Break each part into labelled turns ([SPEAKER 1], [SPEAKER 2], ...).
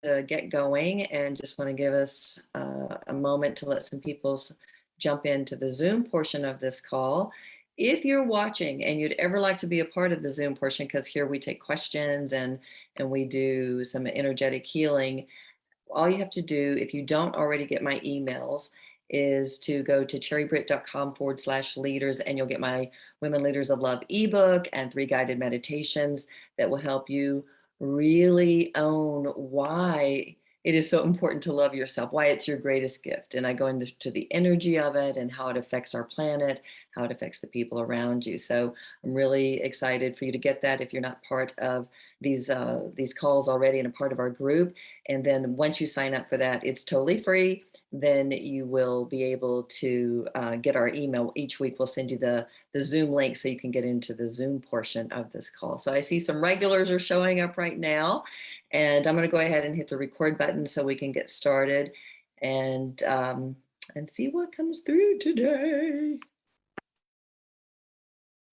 [SPEAKER 1] to get going and just want to give us a moment to let some people jump into the Zoom portion of this call. If you're watching and you'd ever like to be a part of the Zoom portion, because here we take questions and we do some energetic healing, all you have to do, if you don't already get my emails, is to go to terribritt.com/leaders, and you'll get my Women Leaders of Love ebook and 3 guided meditations that will help you really own why it is so important to love yourself, why it's your greatest gift. And I go into the energy of it and how it affects our planet, how it affects the people around you. So I'm really excited for you to get that if you're not part of these calls already and a part of our group. And then once you sign up for that, it's totally free. Then you will be able to get our email. Each week we'll send you the Zoom link so you can get into the Zoom portion of this call. So I see some regulars are showing up right now, and I'm going to go ahead and hit the record button so we can get started and see what comes through today.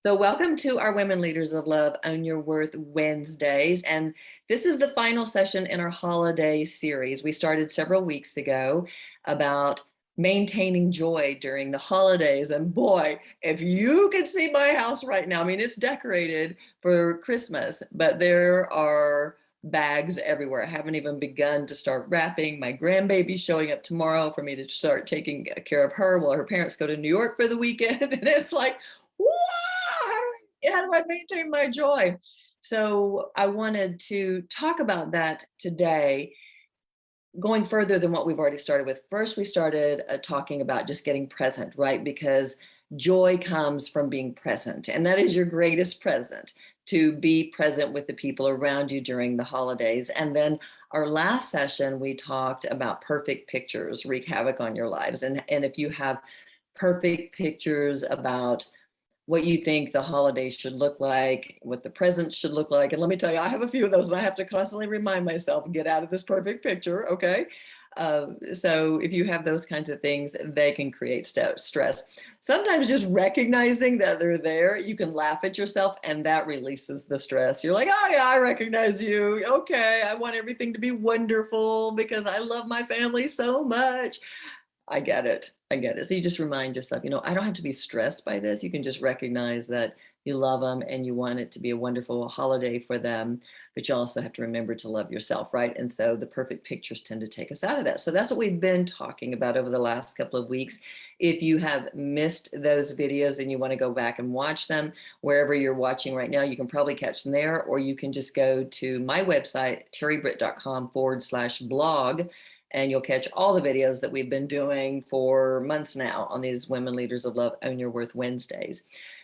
[SPEAKER 1] So welcome to our Women Leaders of Love Own Your Worth Wednesdays. And this is the final session in our holiday series. We started several weeks ago about maintaining joy during the holidays. And boy, if you could see my house right now, I mean, it's decorated for Christmas, but there are bags everywhere. I haven't even begun to start wrapping. My grandbaby's showing up tomorrow for me to start taking care of her while her parents go to New York for the weekend. And it's like, wow, how do I maintain my joy? So I wanted to talk about that today, going further than what we've already started with. First, we started talking about just getting present, right? Because joy comes from being present, and that is your greatest present, to be present with the people around you during the holidays. And then our last session, we talked about perfect pictures wreak havoc on your lives. And if you have perfect pictures about what you think the holidays should look like, what the presents should look like. And let me tell you, I have a few of those, and I have to constantly remind myself, get out of this perfect picture, okay? So if you have those kinds of things, they can create stress. Sometimes just recognizing that they're there, you can laugh at yourself, and that releases the stress. You're like, oh yeah, I recognize you. Okay, I want everything to be wonderful because I love my family so much. I get it. So you just remind yourself, I don't have to be stressed by this. You can just recognize that you love them and you want it to be a wonderful holiday for them, but you also have to remember to love yourself, right? And so the perfect pictures tend to take us out of that. So that's what we've been talking about over the last couple of weeks. If you have missed those videos and you want to go back and watch them, wherever you're watching right now, you can probably catch them there, or you can just go to my website, terribritt.com/blog. And you'll catch all the videos that we've been doing for months now on these Women Leaders of Love Own Your Worth Wednesdays.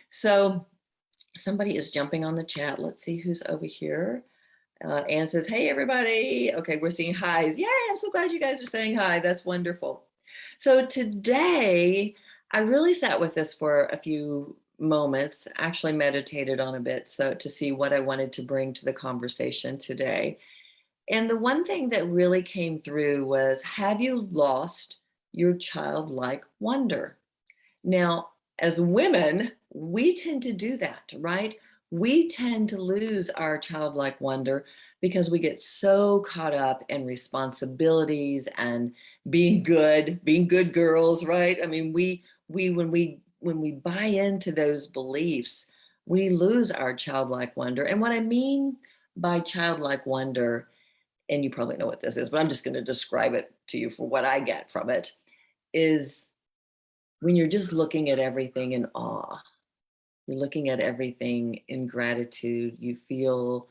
[SPEAKER 1] So somebody is jumping on the chat. Let's see who's over here. Anne says, hey, everybody. Okay, we're seeing highs. Yay, I'm so glad you guys are saying hi. That's wonderful. So today, I really sat with this for a few moments, actually meditated on a bit, so to see what I wanted to bring to the conversation today. And the one thing that really came through was, have you lost your childlike wonder? Now, as women, we tend to do that, right? We tend to lose our childlike wonder because we get so caught up in responsibilities and being good girls, right? I mean, when we buy into those beliefs, we lose our childlike wonder. And what I mean by childlike wonder, and you probably know what this is, but I'm just going to describe it to you for what I get from it, is when you're just looking at everything in awe. You're looking at everything in gratitude. You feel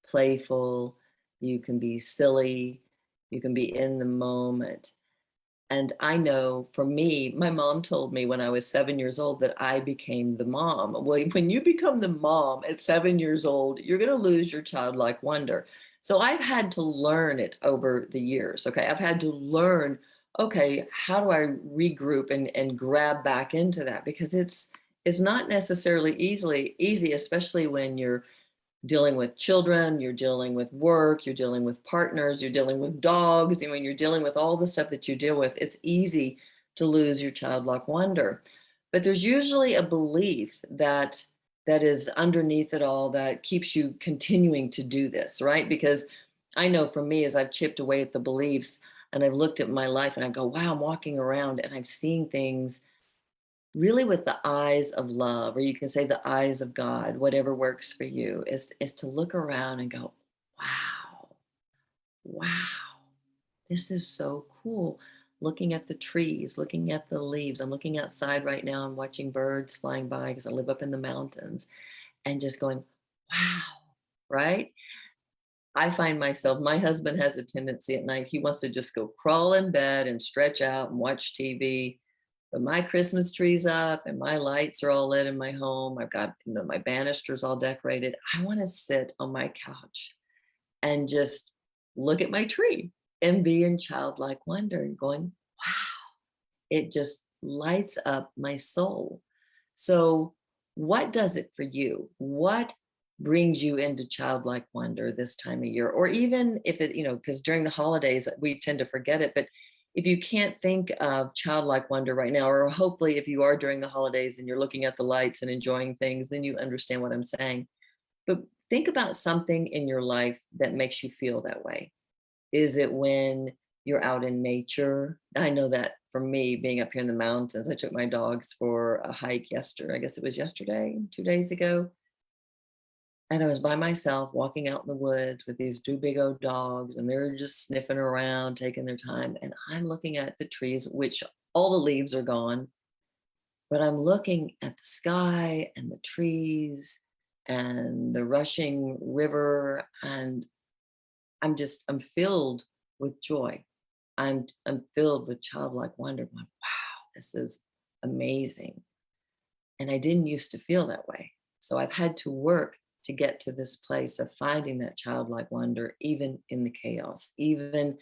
[SPEAKER 1] playful. You can be silly. You can be in the moment. And I know for me, my mom told me when I was 7 years old that I became the mom. Well, when you become the mom at 7 years old, you're going to lose your childlike wonder. So I've had to learn it over the years. Okay, I've had to learn, okay, how do I regroup and grab back into that? Because it's not necessarily easy, especially when you're dealing with children, you're dealing with work, you're dealing with partners, you're dealing with dogs. And when you're dealing with all the stuff that you deal with, it's easy to lose your childlike wonder. But there's usually a belief that is underneath it all that keeps you continuing to do this, right? Because I know for me, as I've chipped away at the beliefs and I've looked at my life and I go, wow, I'm walking around and I'm seeing things really with the eyes of love, or you can say the eyes of God, whatever works for you, is to look around and go, wow, wow, this is so cool. Looking at the trees, looking at the leaves. I'm looking outside right now and watching birds flying by because I live up in the mountains and just going, wow, right? I find myself, my husband has a tendency at night, he wants to just go crawl in bed and stretch out and watch TV. But my Christmas tree's up and my lights are all lit in my home. I've got, my banisters all decorated. I want to sit on my couch and just look at my tree and be in childlike wonder and going, wow, it just lights up my soul. So, what does it for you? What brings you into childlike wonder this time of year? Or even if it, because during the holidays, we tend to forget it. But if you can't think of childlike wonder right now, or hopefully if you are during the holidays and you're looking at the lights and enjoying things, then you understand what I'm saying. But think about something in your life that makes you feel that way. Is it when you're out in nature? I know that for me, being up here in the mountains, I took my dogs for a hike yesterday. I guess it was yesterday, 2 days ago. And I was by myself walking out in the woods with these two big old dogs, and they're just sniffing around, taking their time. And I'm looking at the trees, which all the leaves are gone, but I'm looking at the sky and the trees and the rushing river. And I'm filled with joy. I'm filled with childlike wonder. I'm like, wow, this is amazing. And I didn't used to feel that way. So I've had to work to get to this place of finding that childlike wonder, even in the chaos, even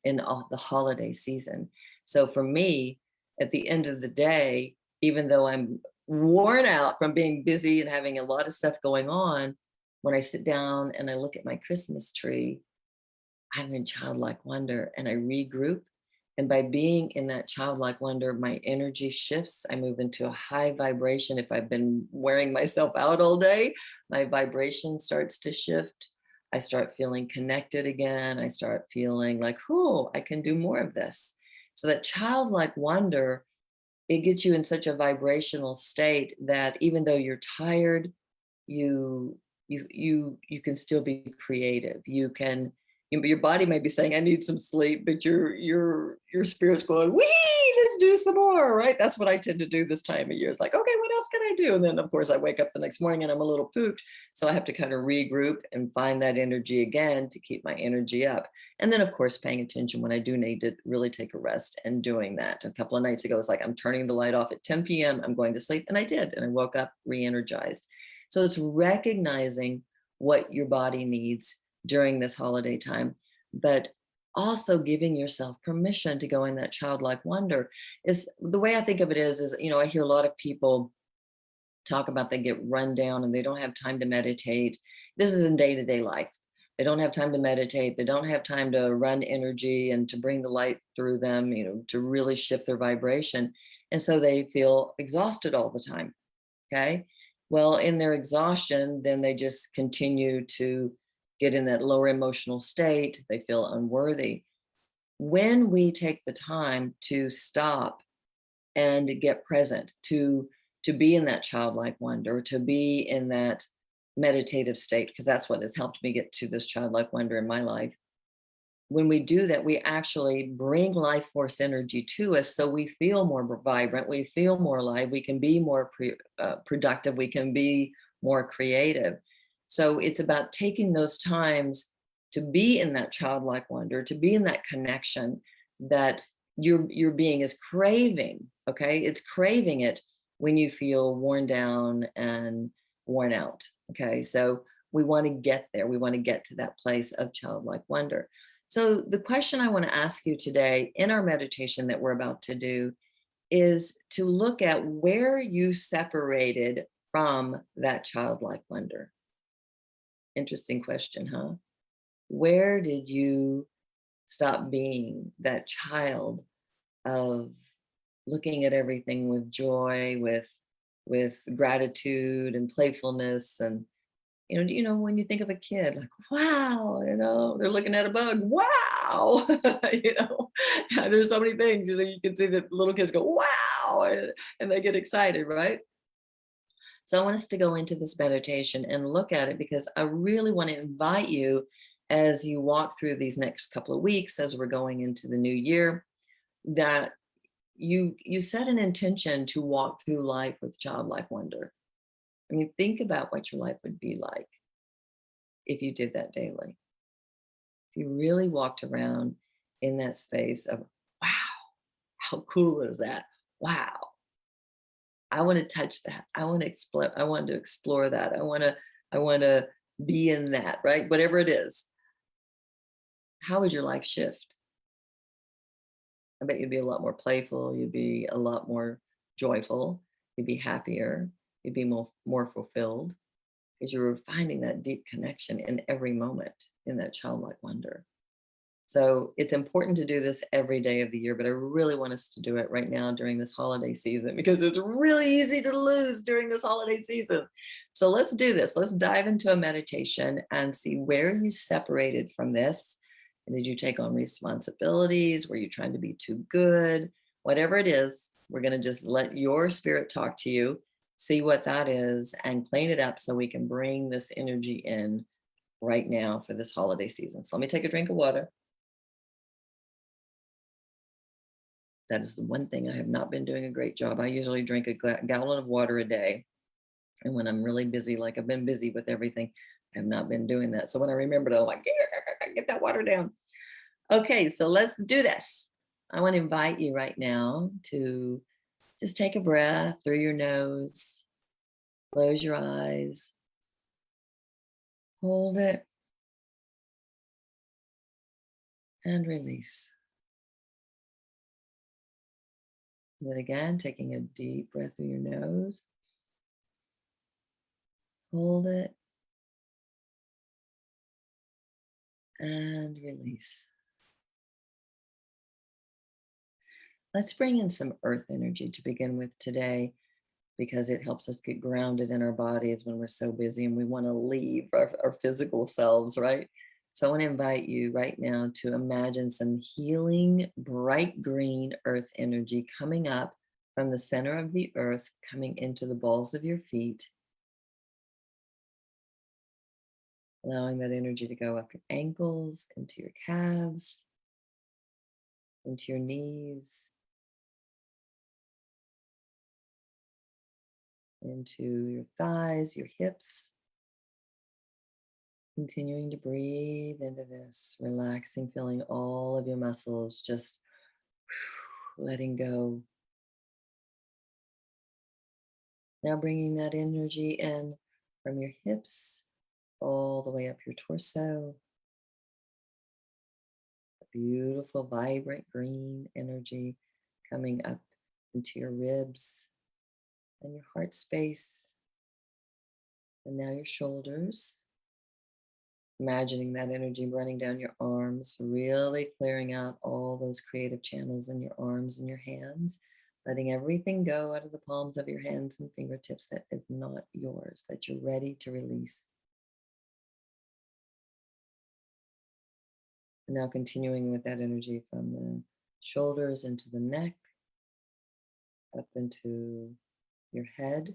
[SPEAKER 1] in all the holiday season. So for me, at the end of the day, even though I'm worn out from being busy and having a lot of stuff going on, when I sit down and I look at my Christmas tree, I'm in childlike wonder and I regroup. And by being in that childlike wonder, my energy shifts. I move into a high vibration. If I've been wearing myself out all day, my vibration starts to shift. I start feeling connected again. I start feeling like, oh, I can do more of this. So that childlike wonder, it gets you in such a vibrational state that even though you're tired, you you can still be creative. You can, your body may be saying, I need some sleep, but your spirit's going, wee, let's do some more, right? That's what I tend to do this time of year. It's like, okay, what else can I do? And then of course I wake up the next morning and I'm a little pooped, so I have to kind of regroup and find that energy again to keep my energy up. And then of course paying attention when I do need to really take a rest and doing that. A couple of nights ago, it's like, I'm turning the light off at 10 p.m, I'm going to sleep, and I did, and I woke up re-energized. So it's recognizing what your body needs during this holiday time, but also giving yourself permission to go in that childlike wonder. Is the way I think of it is, I hear a lot of people talk about they get run down and they don't have time to meditate. This is in day-to-day life. They don't have time to meditate. They don't have time to run energy and to bring the light through them, to really shift their vibration. And so they feel exhausted all the time. Okay. Well, in their exhaustion, then they just continue to get in that lower emotional state. They feel unworthy. When we take the time to stop and get present, to be in that childlike wonder, to be in that meditative state, because that's what has helped me get to this childlike wonder in my life. When we do that, we actually bring life force energy to us, so we feel more vibrant, we feel more alive, we can be more productive, we can be more creative. So it's about taking those times to be in that childlike wonder, to be in that connection that your being is craving. Okay, it's craving it when you feel worn down and worn out. Okay, so we want to get there, we want to get to that place of childlike wonder. So, the question I want to ask you today in our meditation that we're about to do is to look at where you separated from that childlike wonder. Interesting question, huh? Where did you stop being that child of looking at everything with joy, with gratitude and playfulness, and When you think of a kid, like, wow, they're looking at a bug, wow, there's so many things, you can see that little kids go, wow, and they get excited, right? So I want us to go into this meditation and look at it because I really want to invite you as you walk through these next couple of weeks, as we're going into the new year, that you set an intention to walk through life with childlike wonder. I mean, think about what your life would be like if you did that daily. If you really walked around in that space of, wow, how cool is that? Wow, I want to touch that. I want to explore. I want to explore that. I want to be in that, right? Whatever it is. How would your life shift? I bet you'd be a lot more playful. You'd be a lot more joyful. You'd be happier. You'd be more fulfilled because you were finding that deep connection in every moment in that childlike wonder. So it's important to do this every day of the year, but I really want us to do it right now during this holiday season because it's really easy to lose during this holiday season. So let's do this. Let's dive into a meditation and see where you separated from this. And did you take on responsibilities? Were you trying to be too good? Whatever it is, we're going to just let your spirit talk to you, see what that is, and clean it up so we can bring this energy in right now for this holiday season. So let me take a drink of water. That is the one thing I have not been doing a great job. I usually drink a gallon of water a day. And when I'm really busy, like I've been busy with everything, I have not been doing that. So when I remembered, I'm like, get that water down. Okay, so let's do this. I want to invite you right now to just take a breath through your nose, close your eyes, hold it, and release. And then again, taking a deep breath through your nose, hold it, and release. Let's bring in some earth energy to begin with today because it helps us get grounded in our bodies when we're so busy and we want to leave our physical selves, right? So I want to invite you right now to imagine some healing, bright green earth energy coming up from the center of the earth, coming into the balls of your feet, allowing that energy to go up your ankles, into your calves, into your knees, into your thighs, your hips. Continuing to breathe into this, relaxing, feeling all of your muscles just letting go. Now bringing that energy in from your hips all the way up your torso. A beautiful, vibrant green energy coming up into your ribs and your heart space. And now your shoulders. Imagining that energy running down your arms, really clearing out all those creative channels in your arms and your hands, letting everything go out of the palms of your hands and fingertips that is not yours, that you're ready to release. And now continuing with that energy from the shoulders into the neck, up into your head,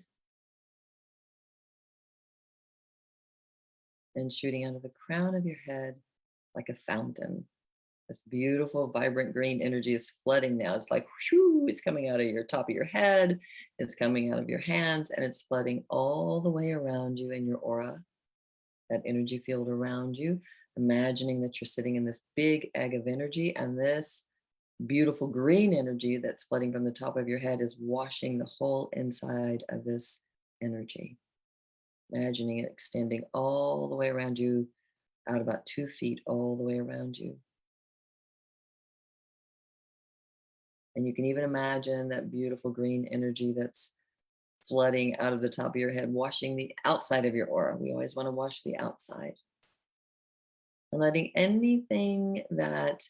[SPEAKER 1] and shooting out of the crown of your head like a fountain. This beautiful, vibrant green energy is flooding now. It's like, whew, it's coming out of your top of your head, it's coming out of your hands, and it's flooding all the way around you in your aura, that energy field around you. Imagining that you're sitting in this big egg of energy, and this beautiful green energy that's flooding from the top of your head is washing the whole inside of this energy. Imagining it extending all the way around you, out about 2 feet, all the way around you. And you can even imagine that beautiful green energy that's flooding out of the top of your head, washing the outside of your aura. We always want to wash the outside. And letting anything that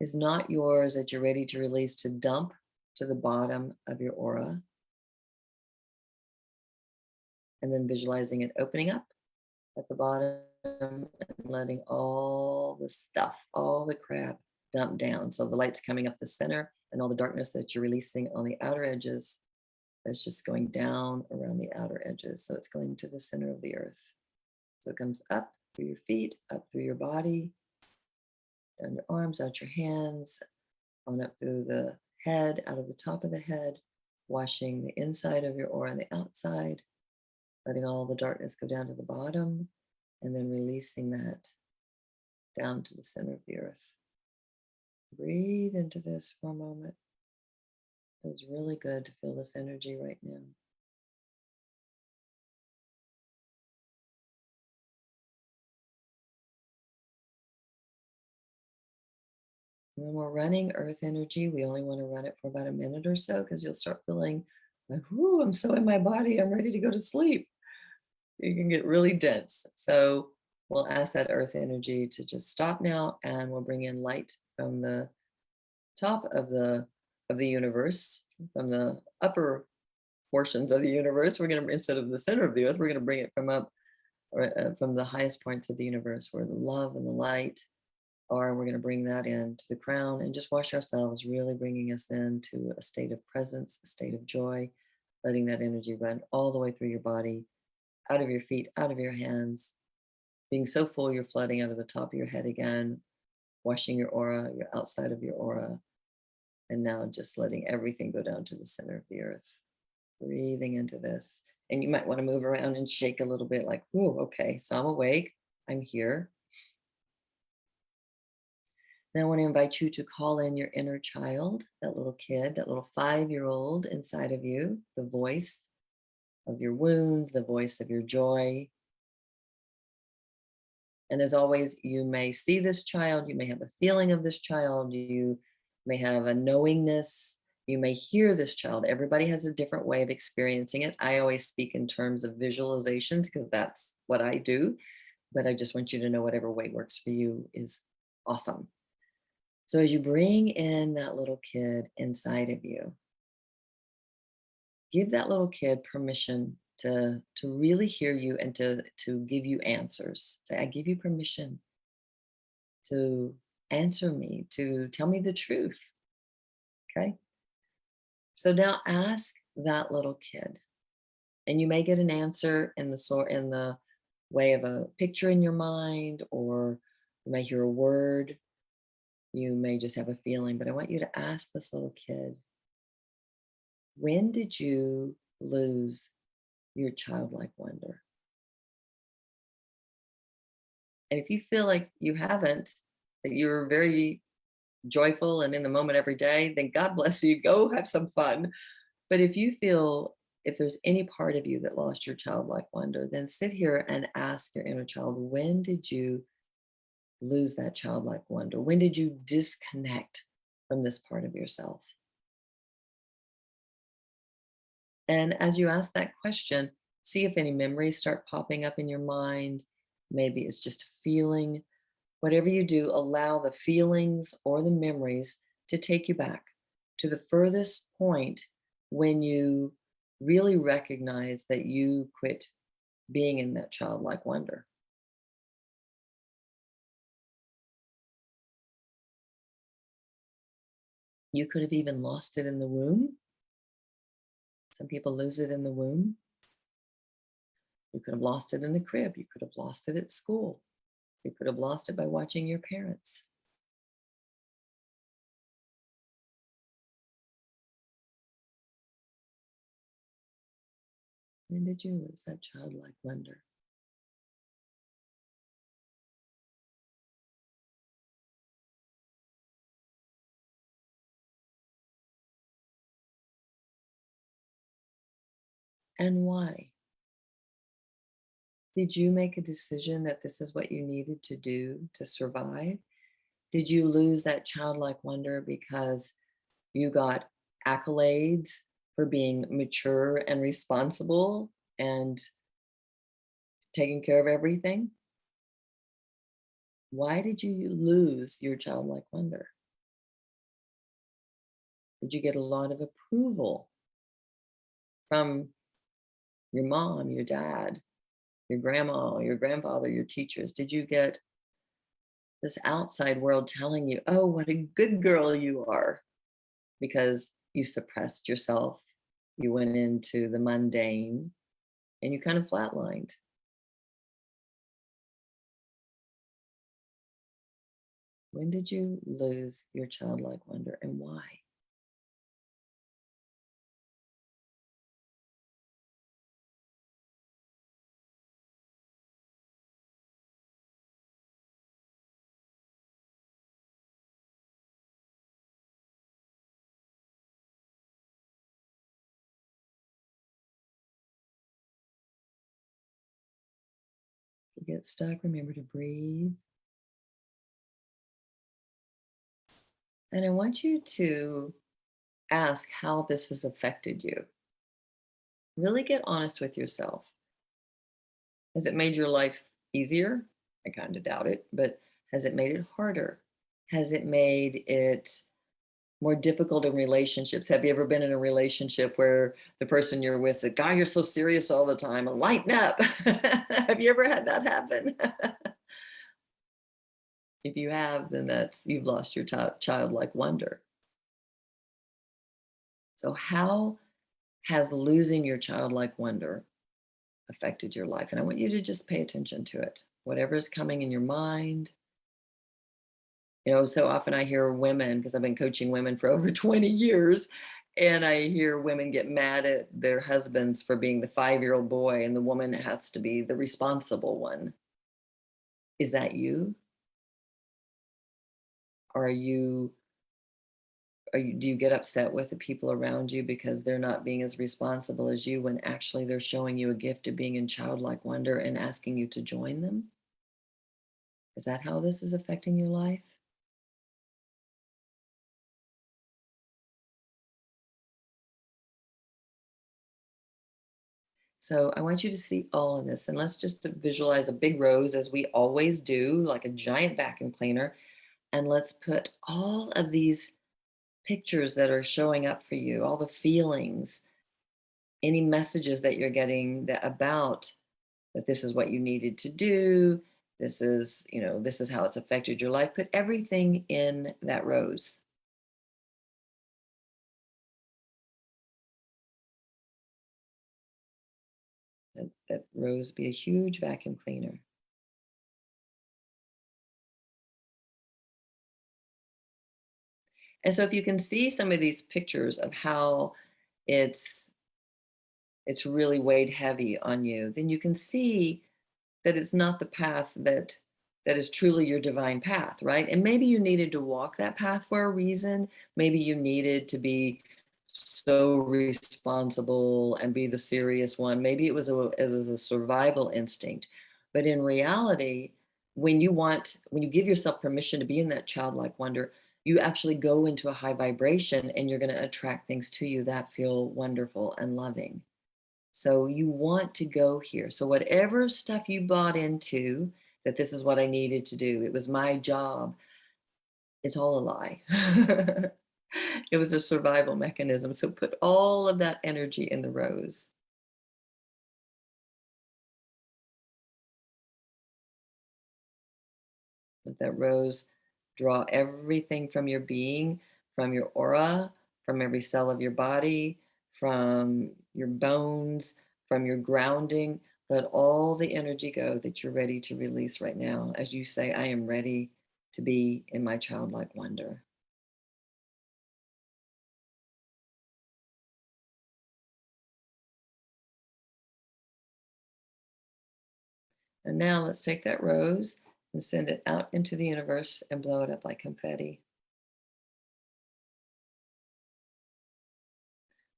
[SPEAKER 1] is not yours that you're ready to release to dump to the bottom of your aura. And then visualizing it opening up at the bottom and letting all the stuff, all the crap dump down. So the light's coming up the center and all the darkness that you're releasing on the outer edges is just going down around the outer edges. So it's going to the center of the earth. So it comes up through your feet, up through your body, down your arms, out your hands, on up through the head, out of the top of the head, washing the inside of your aura and the outside, letting all the darkness go down to the bottom, and then releasing that down to the center of the earth. Breathe into this for a moment. It feels really good to feel this energy right now. When we're running earth energy, we only want to run it for about a minute or so because you'll start feeling like, whoo, I'm so in my body, I'm ready to go to sleep. You can get really dense. So we'll ask that earth energy to just stop now, and we'll bring in light from the top of the universe, from the upper portions of the universe. We're going to, instead of the center of the earth, we're going to bring it from up, or from the highest points of the universe where the love and the light are. We're going to bring that into the crown and just wash ourselves, really bringing us into a state of presence, a state of joy, letting that energy run all the way through your body, out of your feet, out of your hands, being so full you're flooding out of the top of your head again, washing your aura, your outside of your aura, and now just letting everything go down to the center of the earth, breathing into this. And you might want to move around and shake a little bit like, oh, okay, so I'm awake, I'm here. Then I want to invite you to call in your inner child, that little kid, that little 5-year-old inside of you, the voice of your wounds, the voice of your joy. And as always, you may see this child, you may have a feeling of this child, you may have a knowingness, you may hear this child. Everybody has a different way of experiencing it. I always speak in terms of visualizations because that's what I do. But I just want you to know whatever way works for you is awesome. So as you bring in that little kid inside of you, give that little kid permission to really hear you and to give you answers. Say, I give you permission to answer me, to tell me the truth. Okay. So now ask that little kid, and you may get an answer in the way of a picture in your mind, or you may hear a word, you may just have a feeling, but I want you to ask this little kid, when did you lose your childlike wonder? And if you feel like you haven't, that you're very joyful and in the moment every day, then God bless you. Go have some fun. But if you feel, if there's any part of you that lost your childlike wonder, then sit here and ask your inner child, when did you lose that childlike wonder? When did you disconnect from this part of yourself? And as you ask that question, see if any memories start popping up in your mind. Maybe it's just a feeling. Whatever you do, allow the feelings or the memories to take you back to the furthest point when you really recognize that you quit being in that childlike wonder. You could have even lost it in the womb. Some people lose it in the womb. You could have lost it in the crib. You could have lost it at school. You could have lost it by watching your parents. When did you lose that childlike wonder? And why? Did you make a decision that this is what you needed to do to survive? Did you lose that childlike wonder because you got accolades for being mature and responsible and taking care of everything? Why did you lose your childlike wonder? Did you get a lot of approval from your mom, your dad, your grandma, your grandfather, your teachers? Did you get this outside world telling you, oh, what a good girl you are, because you suppressed yourself, you went into the mundane, and you kind of flatlined? When did you lose your childlike wonder and why? If you get stuck, remember to breathe. And I want you to ask how this has affected you. Really get honest with yourself. Has it made your life easier? I kind of doubt it, but has it made it harder? Has it made it more difficult in relationships? Have you ever been in a relationship where the person you're with said, God, you're so serious all the time, lighten up? Have you ever had that happen? If you have, then you've lost your childlike wonder. So how has losing your childlike wonder affected your life? And I want you to just pay attention to it. Whatever is coming in your mind. So often I hear women, because I've been coaching women for over 20 years, and I hear women get mad at their husbands for being the 5-year-old boy, and the woman has to be the responsible one. Is that you? Or do you get upset with the people around you because they're not being as responsible as you, when actually they're showing you a gift of being in childlike wonder and asking you to join them? Is that how this is affecting your life? So I want you to see all of this, and let's just visualize a big rose, as we always do, like a giant vacuum cleaner. And let's put all of these pictures that are showing up for you, all the feelings, any messages that you're getting about that this is what you needed to do. This is how it's affected your life. Put everything in that rose. That rose be a huge vacuum cleaner. And so if you can see some of these pictures of how it's it's really weighed heavy on you, then you can see that it's not the path that is truly your divine path, right? And maybe you needed to walk that path for a reason. Maybe you needed to be so responsible and be the serious one. Maybe it was a survival instinct. But in reality, when you give yourself permission to be in that childlike wonder, you actually go into a high vibration, and you're going to attract things to you that feel wonderful and loving. So you want to go here. So whatever stuff you bought into, that this is what I needed to do, it was my job, it's all a lie. It was a survival mechanism. So put all of that energy in the rose. Let that rose draw everything from your being, from your aura, from every cell of your body, from your bones, from your grounding. Let all the energy go that you're ready to release right now as you say, I am ready to be in my childlike wonder. And now let's take that rose and send it out into the universe and blow it up like confetti.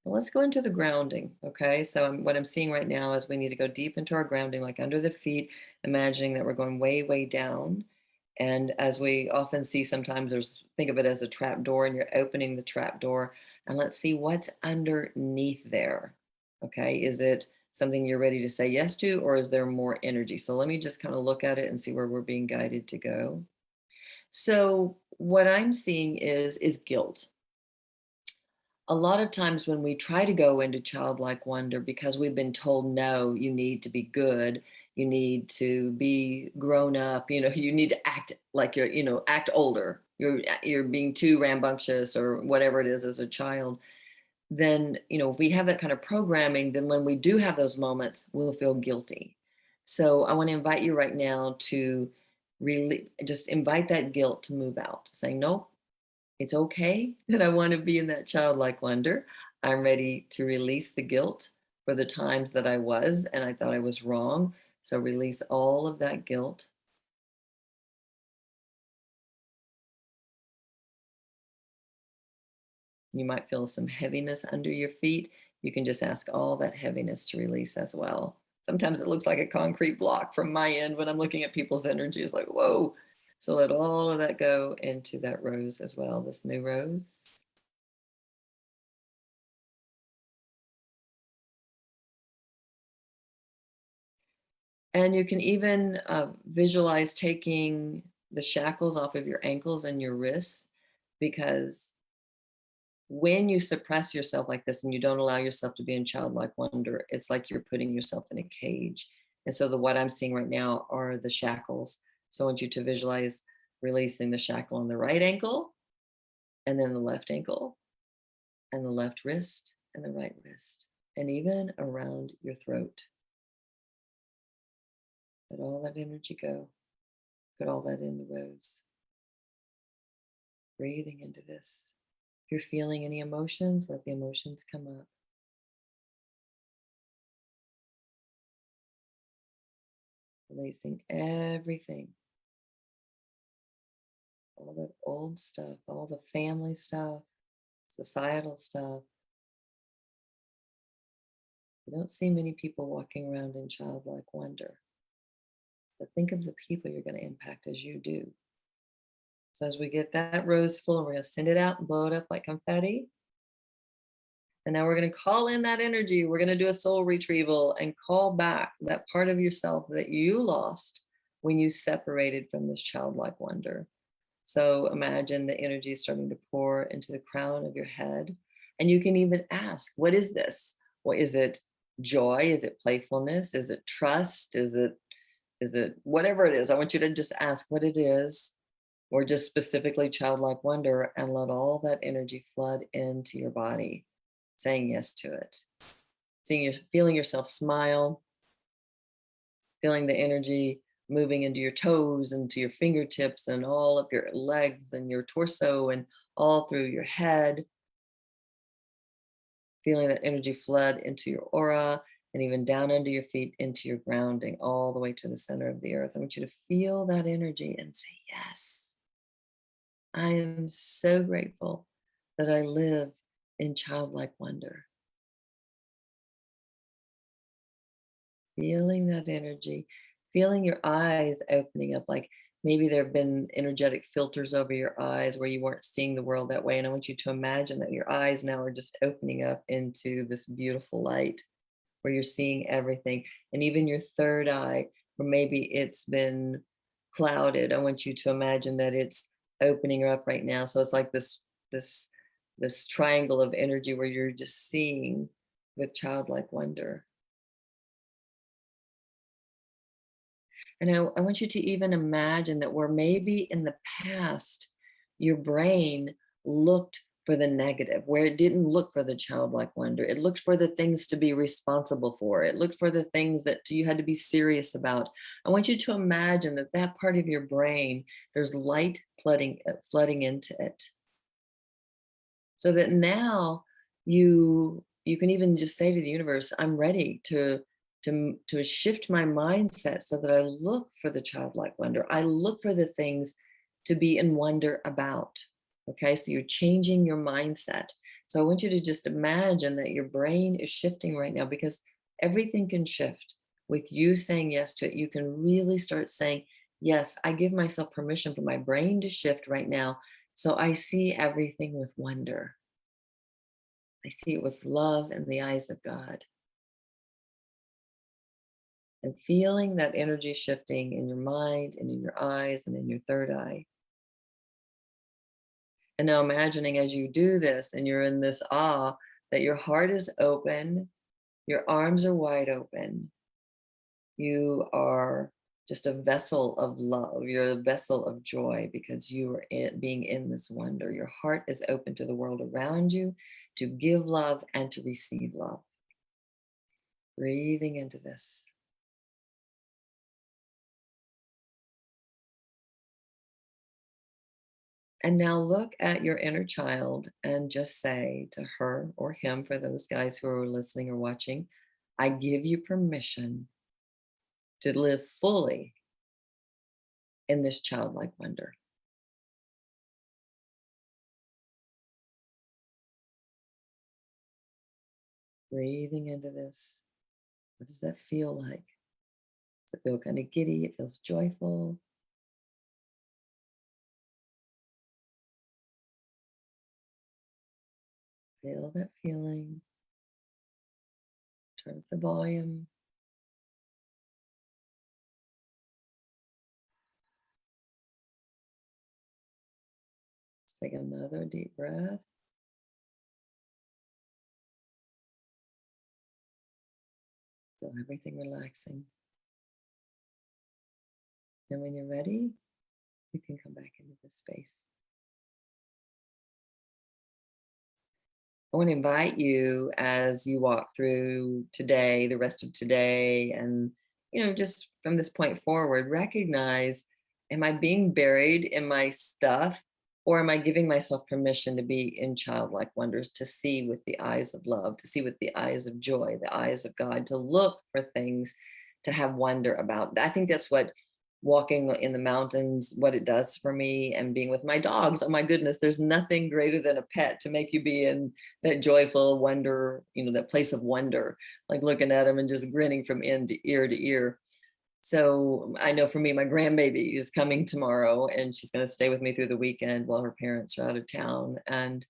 [SPEAKER 1] Well, let's go into the grounding, okay? So what I'm seeing right now is we need to go deep into our grounding, like under the feet, imagining that we're going way, way down. And as we often see, sometimes think of it as a trap door, and you're opening the trap door, and let's see what's underneath there. Okay, is it something you're ready to say yes to, or is there more energy? So let me just kind of look at it and see where we're being guided to go. So what I'm seeing is guilt. A lot of times when we try to go into childlike wonder, because we've been told, no, you need to be good, you need to be grown up, you need to act like act older. You're being too rambunctious or whatever it is as a child. Then, if we have that kind of programming, then when we do have those moments, we'll feel guilty. So I want to invite you right now to really just invite that guilt to move out, saying, nope, it's okay that I want to be in that childlike wonder. I'm ready to release the guilt for the times that I was and I thought I was wrong. So release all of that guilt. You might feel some heaviness under your feet. You can just ask all that heaviness to release as well. Sometimes it looks like a concrete block from my end when I'm looking at people's energy. It's like, whoa. So let all of that go into that rose as well, this new rose. And you can even visualize taking the shackles off of your ankles and your wrists, because when you suppress yourself like this and you don't allow yourself to be in childlike wonder, it's like you're putting yourself in a cage. And so what I'm seeing right now are the shackles. So I want you to visualize releasing the shackle on the right ankle, and then the left ankle, and the left wrist, and the right wrist, and even around your throat. Let all that energy go. Put all that in the rose. Breathing into this. If you're feeling any emotions, let the emotions come up. Releasing everything. All that old stuff, all the family stuff, societal stuff. You don't see many people walking around in childlike wonder. But think of the people you're going to impact as you do. So as we get that rose full, we're going to send it out and blow it up like confetti. And now we're going to call in that energy. We're going to do a soul retrieval and call back that part of yourself that you lost when you separated from this childlike wonder. So imagine the energy starting to pour into the crown of your head. And you can even ask, what is this? What is it? Joy? Is it playfulness? Is it trust? Is it whatever it is? I want you to just ask what it is, or just specifically childlike wonder, and let all that energy flood into your body, saying yes to it. Feeling yourself smile, feeling the energy moving into your toes, into your fingertips, and all up your legs and your torso, and all through your head. Feeling that energy flood into your aura, and even down under your feet into your grounding, all the way to the center of the earth. I want you to feel that energy and say, yes, I am so grateful that I live in childlike wonder. Feeling that energy, feeling your eyes opening up, like maybe there have been energetic filters over your eyes where you weren't seeing the world that way. And I want you to imagine that your eyes now are just opening up into this beautiful light where you're seeing everything. And even your third eye, or maybe it's been clouded, I want you to imagine that it's opening up right now. So it's like this triangle of energy where you're just seeing with childlike wonder. And I want you to even imagine that where maybe in the past your brain looked for the negative, where it didn't look for the childlike wonder, it looked for the things to be responsible for, it looked for the things that you had to be serious about. I want you to imagine that that part of your brain, there's light flooding into it, so that now you can even just say to the universe, I'm ready to shift my mindset so that I look for the childlike wonder. I look for the things to be in wonder about. Okay, so you're changing your mindset. So I want you to just imagine that your brain is shifting right now, because everything can shift with you saying yes to it. You can really start saying, yes, I give myself permission for my brain to shift right now. So I see everything with wonder. I see it with love in the eyes of God. And feeling that energy shifting in your mind and in your eyes and in your third eye. And now imagining as you do this and you're in this awe, that your heart is open, your arms are wide open, You are just a vessel of love. You're a vessel of joy because you are being in this wonder. Your heart is open to the world around you to give love and to receive love. Breathing into this. And now look at your inner child and just say to her or him, for those guys who are listening or watching, I give you permission to live fully in this childlike wonder. Breathing into this. What does that feel like? Does it feel kind of giddy? It feels joyful. Feel that feeling. Turn up the volume. Let's take another deep breath. Feel everything relaxing. And when you're ready, you can come back into this space. I want to invite you as you walk through today, the rest of today, and just from this point forward, recognize, am I being buried in my stuff, or am I giving myself permission to be in childlike wonders, to see with the eyes of love, to see with the eyes of joy, the eyes of God, to look for things to have wonder about. I think that's what walking in the mountains, what it does for me, and being with my dogs. Oh my goodness, there's nothing greater than a pet to make you be in that joyful wonder, that place of wonder, like looking at them and just grinning from ear to ear to ear. So I know for me, my grandbaby is coming tomorrow and she's going to stay with me through the weekend while her parents are out of town. And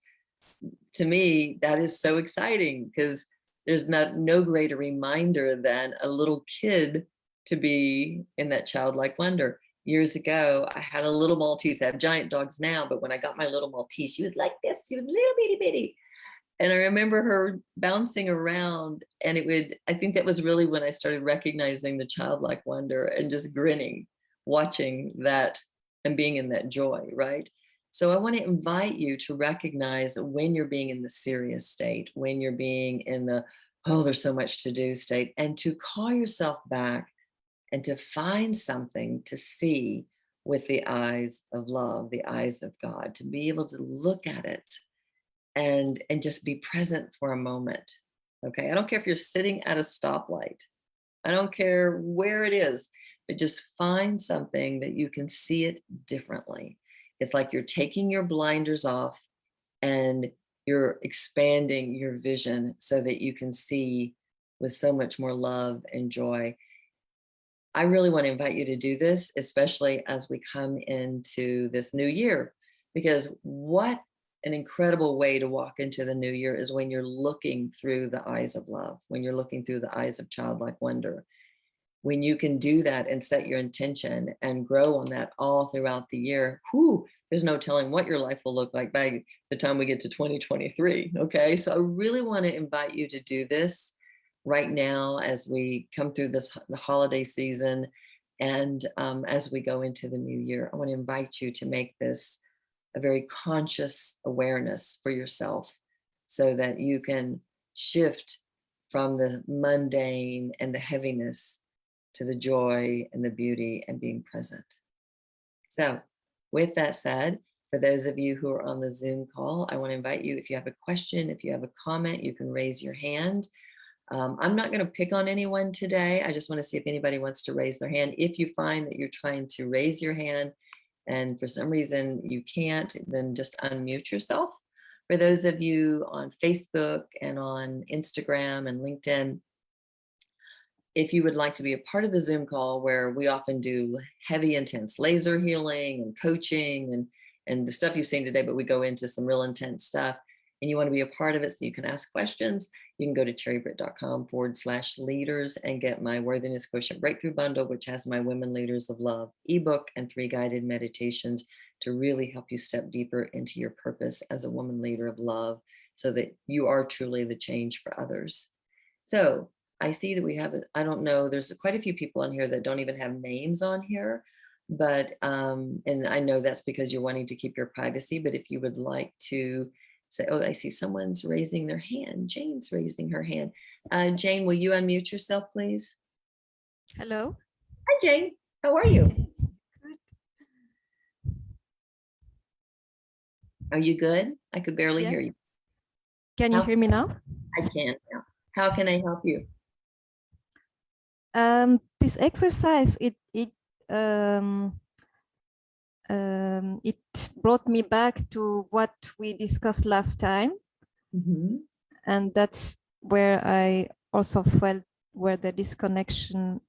[SPEAKER 1] to me, that is so exciting because there's no greater reminder than a little kid to be in that childlike wonder. Years ago, I had a little Maltese. I have giant dogs now, but when I got my little Maltese, she was like this. She was little bitty bitty. And I remember her bouncing around, and I think that was really when I started recognizing the childlike wonder and just grinning, watching that and being in that joy, right? So I want to invite you to recognize when you're being in the serious state, when you're being in the, oh, there's so much to do state, and to call yourself back and to find something to see with the eyes of love, the eyes of God, to be able to look at it and just be present for a moment. Okay. I don't care if you're sitting at a stoplight. I don't care where it is, but just find something that you can see it differently. It's like you're taking your blinders off and you're expanding your vision so that you can see with so much more love and joy. I really want to invite you to do this, especially as we come into this new year, because what an incredible way to walk into the new year is when you're looking through the eyes of love, when you're looking through the eyes of childlike wonder. When you can do that and set your intention and grow on that all throughout the year, there's no telling what your life will look like by the time we get to 2023. Okay. So I really want to invite you to do this right now as we come through the holiday season and as we go into the new year. I want to invite you to make this a very conscious awareness for yourself so that you can shift from the mundane and the heaviness to the joy and the beauty and being present. So with that said, for those of you who are on the Zoom call, I want to invite you, if you have a question, if you have a comment, you can raise your hand. I'm not going to pick on anyone today. I just want to see if anybody wants to raise their hand. If you find that you're trying to raise your hand and for some reason you can't, then just unmute yourself. For those of you on Facebook and on Instagram and LinkedIn, if you would like to be a part of the Zoom call where we often do heavy, intense laser healing and coaching and the stuff you've seen today, but we go into some real intense stuff and you want to be a part of it so you can ask questions, you can go to terribritt.com/leaders and get my Worthiness Quotient Breakthrough Bundle, which has my Women Leaders of Love ebook and 3 guided meditations to really help you step deeper into your purpose as a woman leader of love so that you are truly the change for others. So I see that we have, I don't know, there's quite a few people on here that don't even have names on here, but, and I know that's because you're wanting to keep your privacy, but if you would like to say, oh, I see someone's raising their hand. Jane's raising her hand. Jane, will you unmute yourself, please?
[SPEAKER 2] Hello.
[SPEAKER 1] Hi, Jane. How are you?
[SPEAKER 2] Good.
[SPEAKER 1] Are you good? I could barely
[SPEAKER 2] Yes.
[SPEAKER 1] hear you.
[SPEAKER 2] Can you hear me now?
[SPEAKER 1] I can now. How can I help you?
[SPEAKER 2] This exercise, it brought me back to what we discussed last time, and that's where I also felt where the disconnection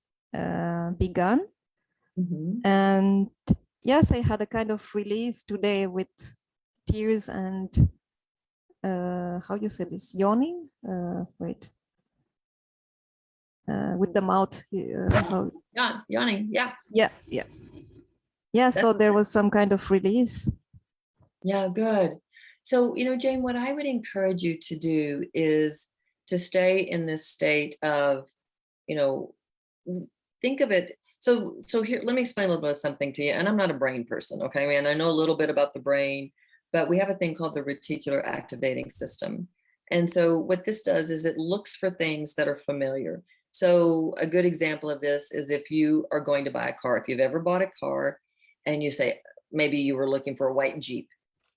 [SPEAKER 2] began. And yes, I had a kind of release today with tears and how you say this, yawning? Wait. With the mouth.
[SPEAKER 1] Yawning, yeah.
[SPEAKER 2] Yeah, so there was some kind of release.
[SPEAKER 1] Yeah, good. So, Jane, what I would encourage you to do is to stay in this state of, think of it. So here, let me explain a little bit of something to you. And I'm not a brain person, okay? I mean, I know a little bit about the brain, but we have a thing called the reticular activating system. And so what this does is it looks for things that are familiar. So a good example of this is if you are going to buy a car, if you've ever bought a car and you say, maybe you were looking for a white Jeep,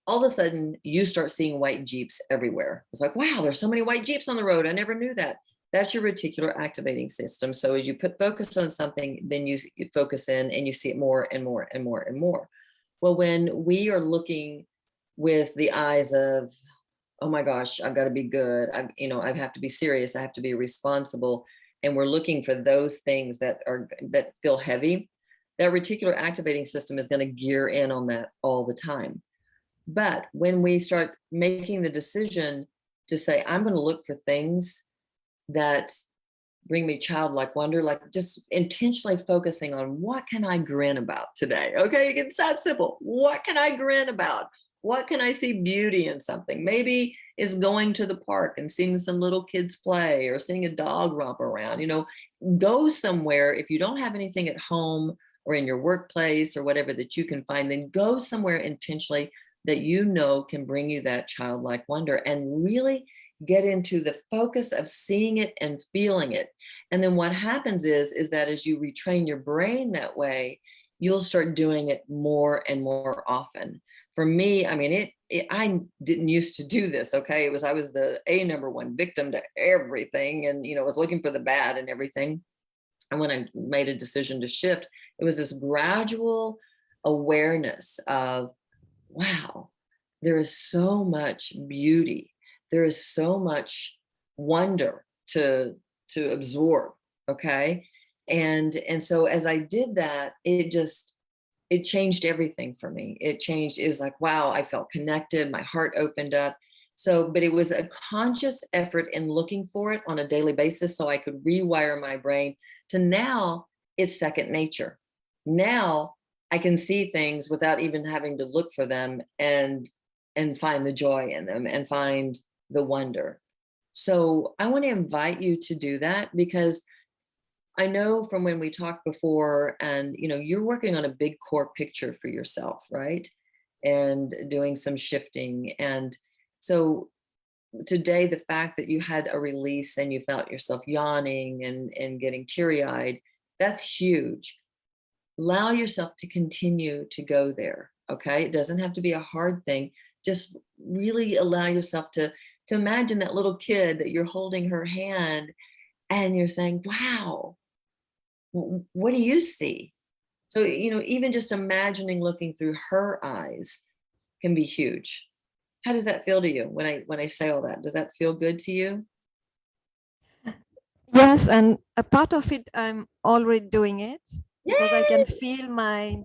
[SPEAKER 1] all of a sudden you start seeing white Jeeps everywhere. It's like, wow, there's so many white Jeeps on the road. I never knew that. That's your reticular activating system. So as you put focus on something, then you focus in and you see it more and more and more and more. Well, when we are looking with the eyes of, oh my gosh, I've got to be good. I have to be serious. I have to be responsible. And we're looking for those things that feel heavy. That reticular activating system is going to gear in on that all the time. But when we start making the decision to say, I'm going to look for things that bring me childlike wonder, like just intentionally focusing on what can I grin about today? Okay, it's that simple. What can I grin about? What can I see beauty in something? Maybe is going to the park and seeing some little kids play or seeing a dog romp around. Go somewhere. If you don't have anything at home or in your workplace or whatever that you can find, then go somewhere intentionally that can bring you that childlike wonder and really get into the focus of seeing it and feeling it. And then what happens is that as you retrain your brain that way, you'll start doing it more and more often. For me, I mean, I didn't used to do this. Okay. I was the number one victim to everything and, was looking for the bad and everything. And when I made a decision to shift, it was this gradual awareness of, wow, there is so much beauty. There is so much wonder to absorb. Okay. And so as I did that, it changed everything for me. It was like, wow, I felt connected. My heart opened up. So, but it was a conscious effort in looking for it on a daily basis so I could rewire my brain to now it's second nature. Now I can see things without even having to look for them and find the joy in them and find the wonder. So I want to invite you to do that because I know from when we talked before and, you're working on a big core picture for yourself, right? And doing some shifting. And so today, the fact that you had a release and you felt yourself yawning and getting teary-eyed, that's huge. Allow yourself to continue to go there. Okay. It doesn't have to be a hard thing. Just really allow yourself to imagine that little kid that you're holding her hand and you're saying, wow, what do you see? So, even just imagining looking through her eyes can be huge. How does that feel to you when I say all that? Does that feel good to you?
[SPEAKER 2] Yes, and a part of it, I'm already doing it because
[SPEAKER 1] Yay!
[SPEAKER 2] I can feel my,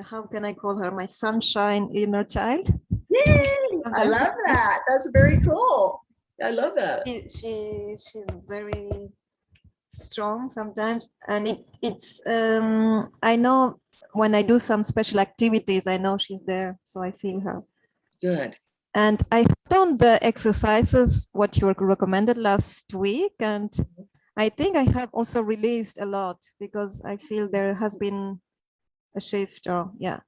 [SPEAKER 2] how can I call her, my sunshine inner child.
[SPEAKER 1] Yay! I love that. That's very cool. I love that.
[SPEAKER 2] She's very strong sometimes, and it's I know when I do some special activities, I know she's there, so I feel her.
[SPEAKER 1] Good.
[SPEAKER 2] And I done the exercises what you recommended last week, and I think I have also released a lot because I feel there has been a shift. Or yeah.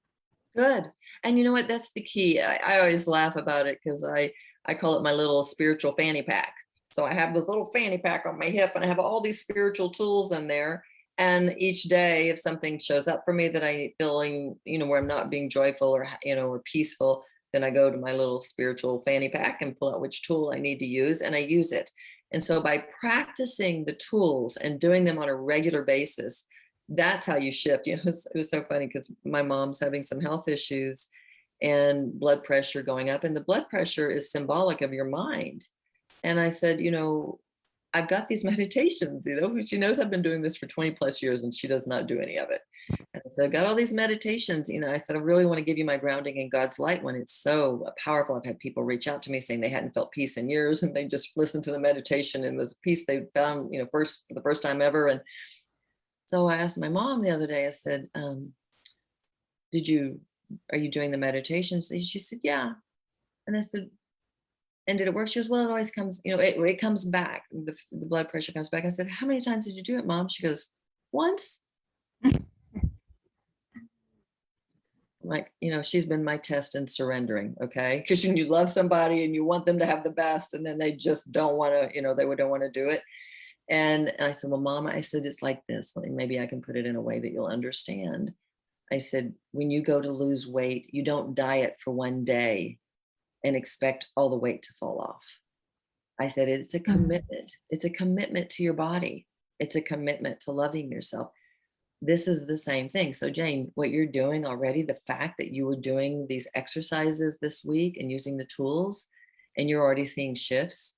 [SPEAKER 1] Good. And you know what? That's the key. I always laugh about it because I call it my little spiritual fanny pack. So I have this little fanny pack on my hip and I have all these spiritual tools in there. And each day, if something shows up for me that I feeling, where I'm not being joyful or, or peaceful, then I go to my little spiritual fanny pack and pull out which tool I need to use and I use it. And so by practicing the tools and doing them on a regular basis, that's how you shift. It was so funny because my mom's having some health issues and blood pressure going up, and the blood pressure is symbolic of your mind. And I said, I've got these meditations, she knows I've been doing this for 20 plus years and she does not do any of it. And so I've got all these meditations, I said, I really want to give you my grounding in God's light when it's so powerful. I've had people reach out to me saying they hadn't felt peace in years and they just listened to the meditation and it was peace they found, for the first time ever. And so I asked my mom the other day, I said, are you doing the meditations? She said, yeah. And I said, and did it work? She goes, well, it always comes, it comes back. The blood pressure comes back. I said, how many times did you do it, Mom? She goes, once. I'm like, she's been my test in surrendering. Okay. Because when you love somebody and you want them to have the best, and then they just don't want to, they don't want to do it. And I said, well, Mama, I said, it's like this. Maybe I can put it in a way that you'll understand. I said, when you go to lose weight, you don't diet for one day and expect all the weight to fall off. I said, it's a commitment. It's a commitment to your body. It's a commitment to loving yourself. This is the same thing. So Jane, what you're doing already, the fact that you were doing these exercises this week and using the tools and you're already seeing shifts,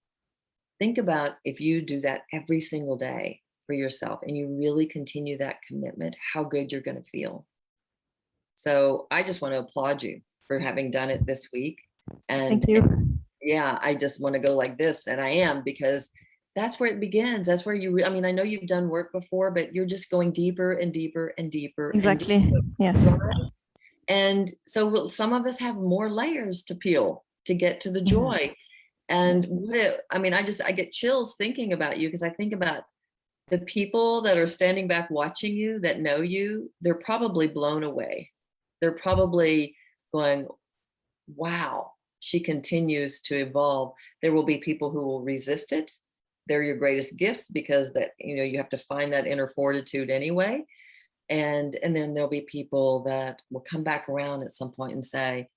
[SPEAKER 1] think about if you do that every single day for yourself and you really continue that commitment, how good you're going to feel. So I just want to applaud you for having done it this week. And
[SPEAKER 2] thank you.
[SPEAKER 1] And yeah, I just want to go like this. And I am, because that's where it begins. That's where I mean, I know you've done work before, but you're just going deeper and deeper and deeper.
[SPEAKER 2] Exactly.
[SPEAKER 1] And deeper.
[SPEAKER 2] Yes.
[SPEAKER 1] And so some of us have more layers to peel to get to the joy. And I get chills thinking about you because I think about the people that are standing back watching you that know you, they're probably blown away. They're probably going, wow, she continues to evolve. There will be people who will resist it. They're your greatest gifts because that, you have to find that inner fortitude anyway. And then there'll be people that will come back around at some point and say,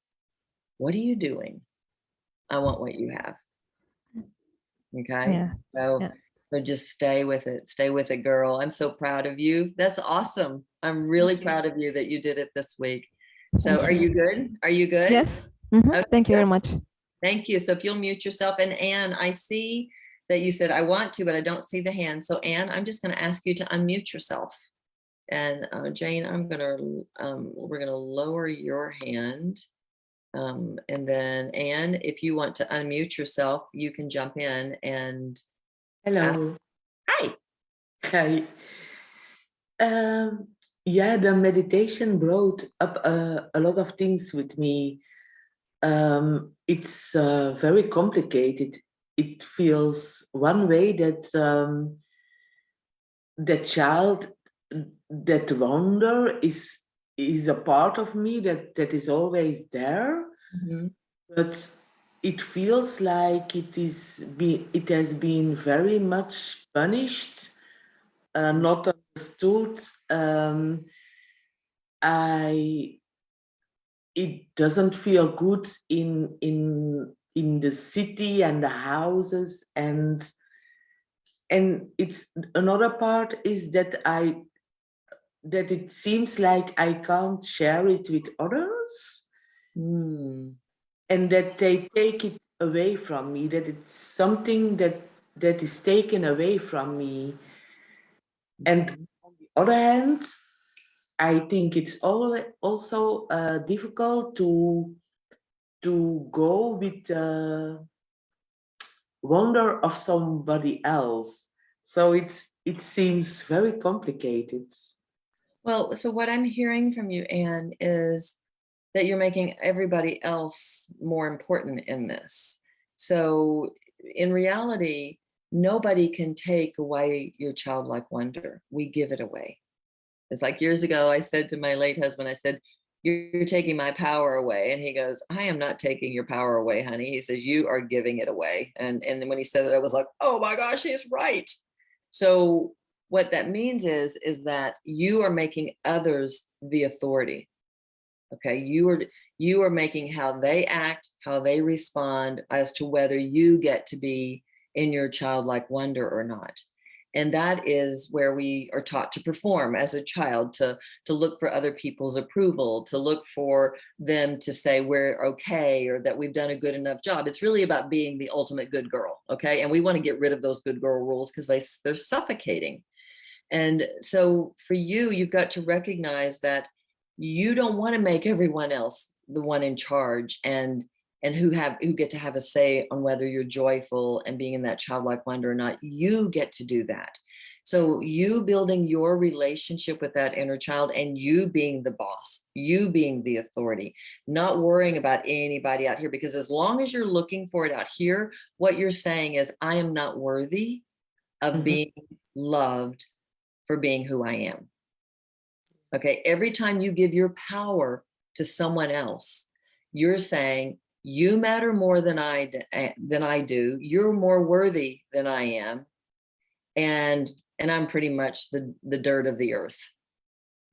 [SPEAKER 1] what are you doing? I want what you have. Okay.
[SPEAKER 2] Yeah.
[SPEAKER 1] So just stay with it. Stay with it, girl. I'm so proud of you. That's awesome. I'm really proud of you that you did it this week. So are you good? Are you good?
[SPEAKER 2] Yes. Okay, thank you very much.
[SPEAKER 1] Thank you. So if you'll mute yourself. And Anne, I see that you said I want to, but I don't see the hand. So Anne, I'm just going to ask you to unmute yourself. And Jane, we're going to lower your hand. And then Anne, if you want to unmute yourself, you can jump in and
[SPEAKER 3] hello.
[SPEAKER 1] Hi.
[SPEAKER 3] Hi. Yeah, the meditation brought up a lot of things with me. It's very complicated. It feels one way that the child, that wonder is a part of me that is always there, but it feels like it has been very much punished, not understood. It doesn't feel good in the city and the houses, and it's another part is that it seems like I can't share it with others, and that they take it away from me, that it's something that is taken away from me. And on the other hand, I think it's also difficult to go with the wonder of somebody else. So it seems very complicated.
[SPEAKER 1] Well, so what I'm hearing from you, Anne, is that you're making everybody else more important in this. So in reality, nobody can take away your childlike wonder. We give it away. It's like years ago, I said to my late husband, I said, you're taking my power away. And he goes, I am not taking your power away, honey. He says, you are giving it away. And then when he said it, I was like, oh my gosh, he's right. So what that means is that you are making others the authority. Okay, you are making how they act, how they respond as to whether you get to be in your childlike wonder or not. And that is where we are taught to perform as a child, to look for other people's approval, to look for them to say we're okay or that we've done a good enough job. It's really about being the ultimate good girl, okay? And we want to get rid of those good girl rules because they're suffocating. And so for you, you've got to recognize that you don't want to make everyone else the one in charge and who get to have a say on whether you're joyful and being in that childlike wonder or not. You get to do that. So you building your relationship with that inner child and you being the boss, you being the authority, not worrying about anybody out here, because as long as you're looking for it out here, what you're saying is, I am not worthy of being loved for being who I am. Okay, every time you give your power to someone else, you're saying, you matter more than I do. You're more worthy than I am. And I'm pretty much the dirt of the earth.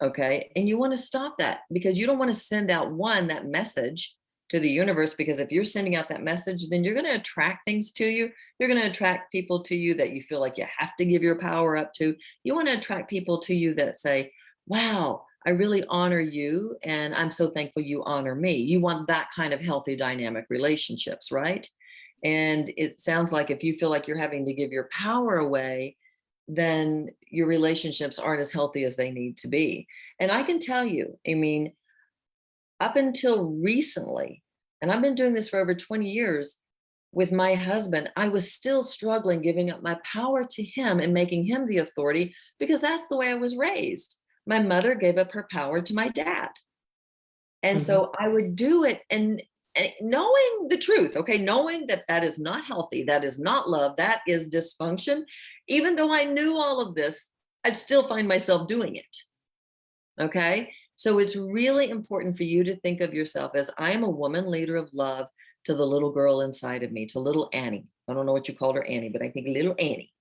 [SPEAKER 1] Okay, and you want to stop that because you don't want to send out that message to the universe, because if you're sending out that message, then you're going to attract things to you. You're going to attract people to you that you feel like you have to give your power up to. You want to attract people to you that say, wow, I really honor you, and I'm so thankful you honor me. You want that kind of healthy dynamic relationships, right? And it sounds like if you feel like you're having to give your power away, then your relationships aren't as healthy as they need to be. And I can tell you, I mean, up until recently, and I've been doing this for over 20 years with my husband, I was still struggling giving up my power to him and making him the authority, because that's the way I was raised. My mother gave up her power to my dad. And so I would do it and knowing the truth, okay, knowing that that is not healthy, that is not love, that is dysfunction. Even though I knew all of this, I'd still find myself doing it. Okay, so it's really important for you to think of yourself as, I am a woman leader of love to the little girl inside of me, to little Annie. I don't know what you called her, Annie, but I think little Annie.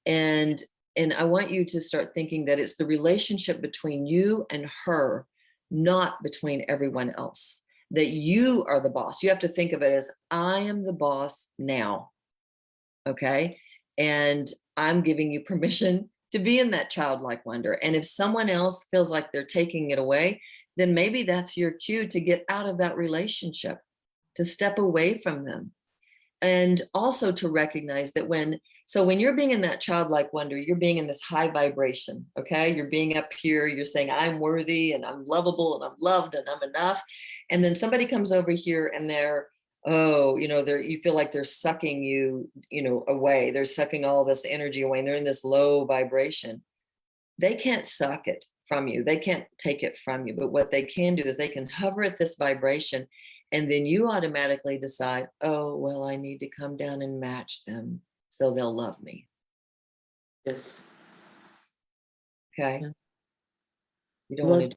[SPEAKER 1] And I want you to start thinking that it's the relationship between you and her, not between everyone else, that you are the boss. You have to think of it as, I am the boss now. Okay. And I'm giving you permission to be in that childlike wonder. And if someone else feels like they're taking it away, then maybe that's your cue to get out of that relationship, to step away from them. And also to recognize that when you're being in that childlike wonder, you're being in this high vibration, okay? You're being up here, you're saying, I'm worthy and I'm lovable and I'm loved and I'm enough. And then somebody comes over here and you feel like they're sucking you, away. They're sucking all this energy away and they're in this low vibration. They can't suck it from you. They can't take it from you. But what they can do is they can hover at this vibration. And then you automatically decide, oh, well, I need to come down and match them so they'll love me.
[SPEAKER 3] Yes.
[SPEAKER 1] Okay.
[SPEAKER 3] Yeah.
[SPEAKER 1] You don't want to do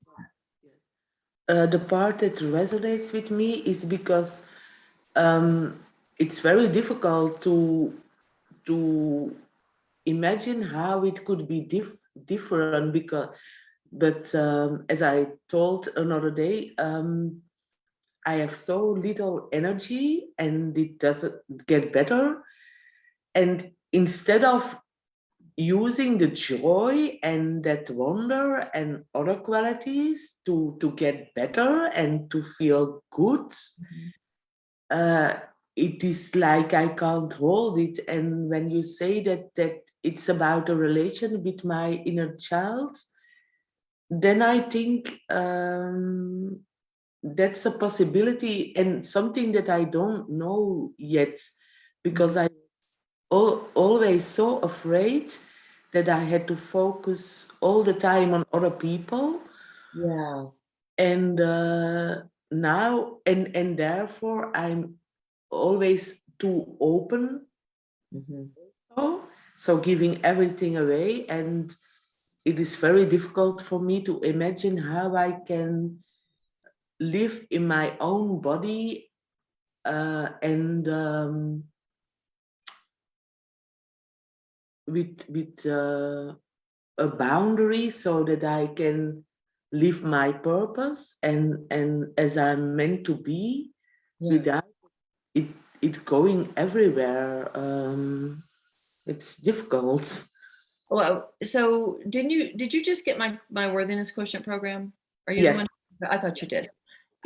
[SPEAKER 3] that. The part that resonates with me is because it's very difficult to imagine how it could be different, but as I told another day, I have so little energy and it doesn't get better. And instead of using the joy and that wonder and other qualities to get better and to feel good, it is like I can't hold it. And when you say that it's about a relation with my inner child, then I think that's a possibility and something that I don't know yet, because I was always so afraid that I had to focus all the time on other people.
[SPEAKER 1] Yeah.
[SPEAKER 3] And now, and therefore I'm always too open. So So giving everything away, and it is very difficult for me to imagine how I can live in my own body and with a boundary so that I can live my purpose and as I'm meant to be, without it going everywhere. It's difficult.
[SPEAKER 1] Well, so did you just get my worthiness quotient program? Are you
[SPEAKER 3] Yes.
[SPEAKER 1] the one? I thought you did.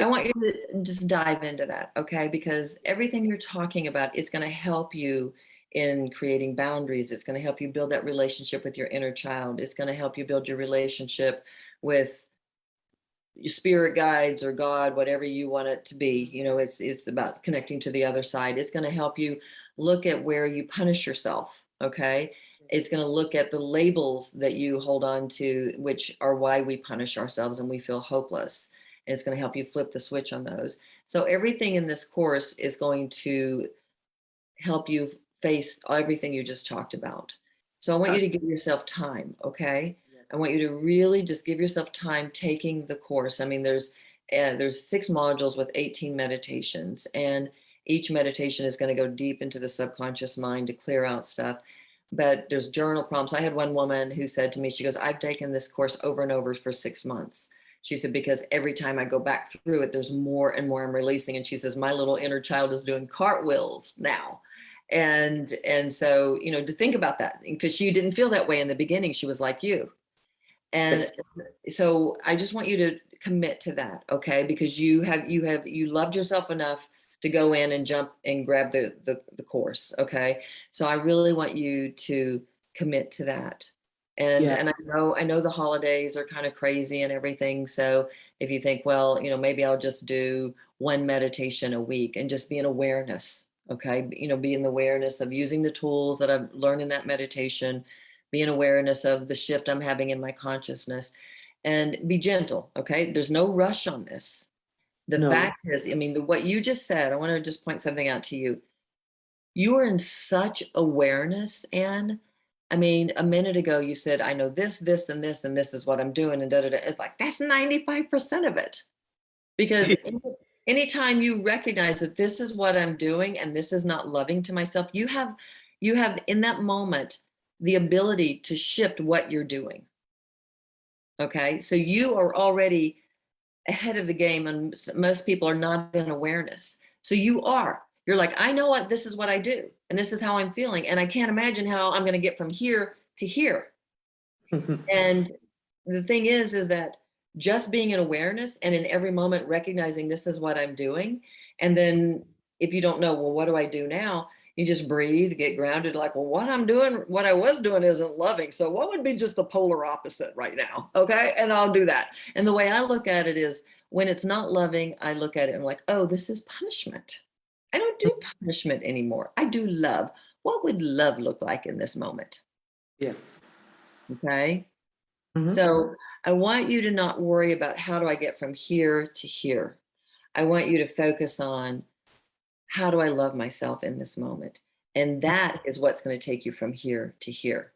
[SPEAKER 1] I want you to just dive into that, okay? Because everything you're talking about, it's going to help you in creating boundaries. It's going to help you build that relationship with your inner child. It's going to help you build your relationship with your spirit guides or God, whatever you want it to be. You know, it's about connecting to the other side. It's going to help you look at where you punish yourself, okay? It's going to look at the labels that you hold on to, which are why we punish ourselves and we feel hopeless. And it's going to help you flip the switch on those. So everything in this course is going to help you face everything you just talked about. So I want you to give yourself time, okay? I want you to really just give yourself time taking the course. I mean, there's 6 modules with 18 meditations, and each meditation is going to go deep into the subconscious mind to clear out stuff. But there's journal prompts. I had one woman who said to me, she goes, I've taken this course over and over for 6 months. She said, because every time I go back through it, there's more and more I'm releasing. And she says, my little inner child is doing cartwheels now. And so, you know, to think about that, because she didn't feel that way in the beginning. She was like you. And so I just want you to commit to that, okay? Because you loved yourself enough to go in and jump and grab the course, okay? So I really want you to commit to that. And I know the holidays are kind of crazy and everything. So if you think, well, you know, maybe I'll just do one meditation a week and just be in awareness, okay? You know, be in the awareness of using the tools that I've learned in that meditation, be in awareness of the shift I'm having in my consciousness, and be gentle, okay? There's no rush on this. The fact is, I mean, what you just said, I want to just point something out to you. You are in such awareness, Anne. I mean, a minute ago you said, I know this, this, and this, and this is what I'm doing, and da-da-da. It's like, that's 95% of it. Because anytime you recognize that this is what I'm doing and this is not loving to myself, you have in that moment the ability to shift what you're doing. Okay, so you are already ahead of the game, and most people are not in awareness. So you're like, I know what, this is what I do, and this is how I'm feeling, and I can't imagine how I'm going to get from here to here. And the thing is that just being in awareness and in every moment recognizing this is what I'm doing, and then if you don't know, well, what do I do now? You just breathe, get grounded, like, well, what I was doing isn't loving. So what would be just the polar opposite right now? Okay. And I'll do that. And the way I look at it is, when it's not loving, I look at it and I'm like, oh, this is punishment. I don't do punishment anymore. I do love. What would love look like in this moment?
[SPEAKER 3] Yes.
[SPEAKER 1] Okay. So I want you to not worry about how do I get from here to here. I want you to focus on, how do I love myself in this moment? And that is what's going to take you from here to here.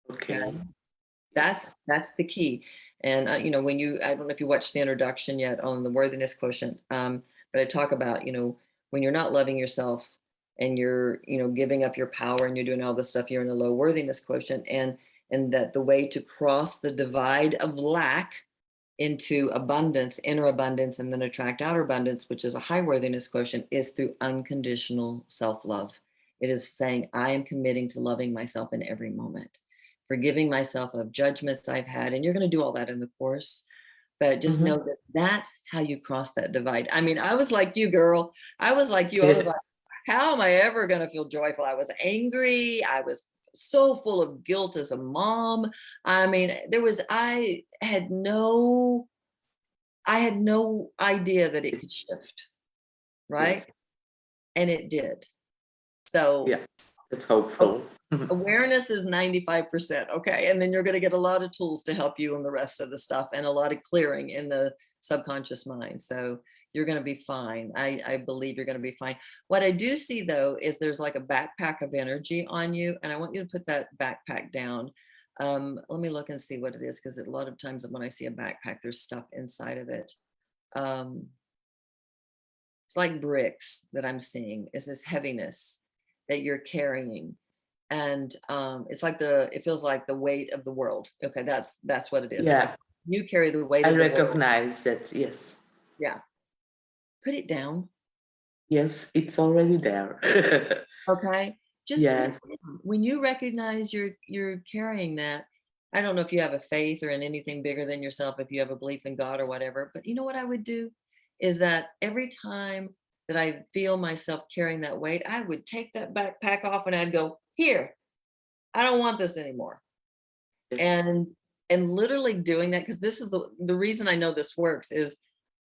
[SPEAKER 3] Okay.
[SPEAKER 1] That's the key. And you know, I don't know if you watched the introduction yet on the worthiness quotient, but I talk about, you know, when you're not loving yourself and you're, you know, giving up your power and you're doing all this stuff, you're in a low worthiness quotient, and that the way to cross the divide of lack into abundance, inner abundance, and then attract outer abundance, which is a high worthiness quotient, is through unconditional self-love. It is saying, I am committing to loving myself in every moment, forgiving myself of judgments I've had. And you're going to do all that in the course, but just know that that's how you cross that divide. I mean, I was like you, girl. I was like you. I was like, how am I ever going to feel joyful? I was angry. I was so full of guilt as a mom. I mean, I had no idea that it could shift, right? Yes. And it did. So
[SPEAKER 3] yeah, it's hopeful.
[SPEAKER 1] Awareness is 95%, okay? And then you're going to get a lot of tools to help you in the rest of the stuff, and a lot of clearing in the subconscious mind. So You're going to be fine. I believe you're going to be fine. What I do see though, is there's like a backpack of energy on you. And I want you to put that backpack down. Let me look and see what it is. Cause a lot of times when I see a backpack, there's stuff inside of it. It's like bricks that I'm seeing, is this heaviness that you're carrying. And it's like it feels like the weight of the world. Okay, that's what it is.
[SPEAKER 3] Yeah,
[SPEAKER 1] like you carry the weight
[SPEAKER 3] I
[SPEAKER 1] of the world.
[SPEAKER 3] recognize that. Yes.
[SPEAKER 1] Yeah. Put it down.
[SPEAKER 3] Yes, it's already there.
[SPEAKER 1] Okay. Just put it
[SPEAKER 3] Yes.
[SPEAKER 1] down. When you recognize you're carrying that, I don't know if you have a faith or in anything bigger than yourself, if you have a belief in God or whatever, but you know what I would do is that every time that I feel myself carrying that weight, I would take that backpack off and I'd go, here, I don't want this anymore.
[SPEAKER 3] Yes.
[SPEAKER 1] And literally doing that, because this is the reason I know this works is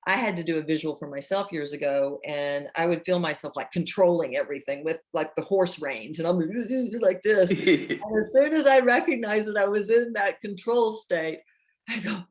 [SPEAKER 1] I had to do a visual for myself years ago, and I would feel myself like controlling everything with like the horse reins, and I'm like this. And as soon as I recognized that I was in that control state, I go, oh,